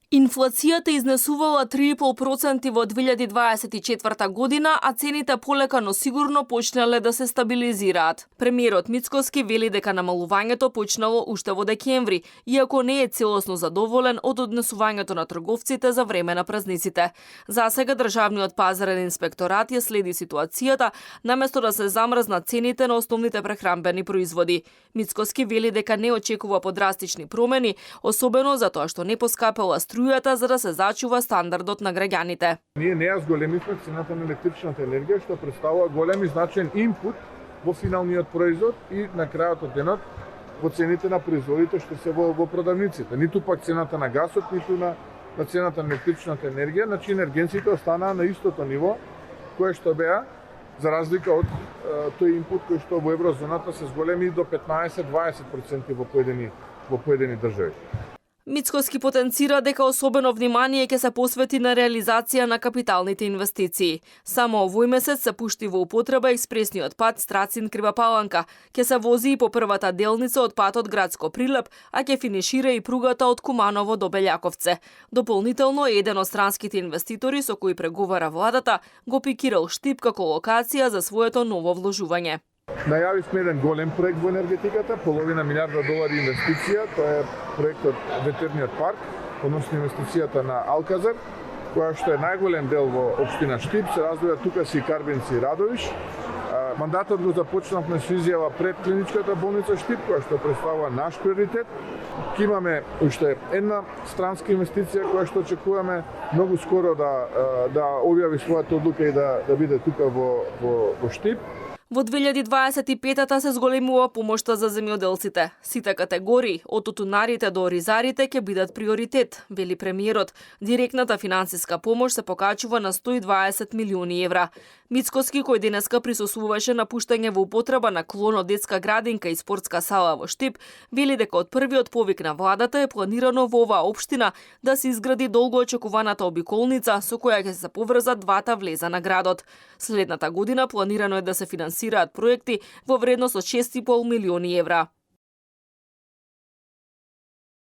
Инфлацијата изнесувала 3,5% во 2024 година, а цените полека но сигурно почнале да се стабилизираат. Премиерот Мицкоски вели дека намалувањето почнало уште во декември, иако не е целосно задоволен од однесувањето на трговците за време на празниците. За сега државниот пазарен инспекторат ја следи ситуацијата, наместо да се замрзнат цените на основните прехранбени производи. Мицкоски вели дека не очекува подрастични промени, особено затоа што не поскапела струјата за да се зачува стандардот на граѓаните. Ние не ја зголемивме цената на електричната енергија, што представува голем и значаен инпут во финалниот производ и на крајот од денот во цените на производите што се во продавниците. Ниту пак цената на гасот, ниту на цената на електричната енергија, значи енергенците останаа на истото ниво кое што беа, за разлика од тој инпут кој што во еврозоната се зголеми до 15-20% во поедини држави. Мицкоски потенцира дека особено внимание ќе се посвети на реализација на капиталните инвестиции. Само овој месец се пушти во употреба експресниот пат Страцин-Крива Паланка. Ќе се вози и по првата делница од патот Градско Прилеп, а ќе финишира и пругата од Куманово до Белјаковце. Дополнително, еден од странските инвеститори со кои преговара владата го пикирал Штип како локација за своето ново вложување. Најавивме еден голем проект во енергетиката, половина милиарда долари инвестиција, тоа е проектот Ветерниот парк, односно инвестицијата на Алказар, која што е најголем дел во општина Штип, се развива тука си Карбенци и Радовиш. Мандатот го започнавме со изјава пред клиничката болница Штип, која што представува наш приоритет. Ке имаме уште една странска инвестиција која што очекуваме многу скоро да објави својата одлука и да биде тука во Штип. Во 2025-та се зголемува помошта за земјоделците. Сите категории, од тутунарите до оризарите, ќе бидат приоритет, вели премиерот. Директната финансиска помош се покачува на 120 милиони евра. Мицкоски, кој денеска присуствуваше на пуштање во употреба на клон од детска градинка и спортска сала во Штип, вели дека од првиот повик на владата е планирано во оваа општина да се изгради долго очекуваната обиколница со која ќе се поврзат двата влеза на градот. Следната година планирано е да се финансираат проекти во вредност од 6,5 милиони евра.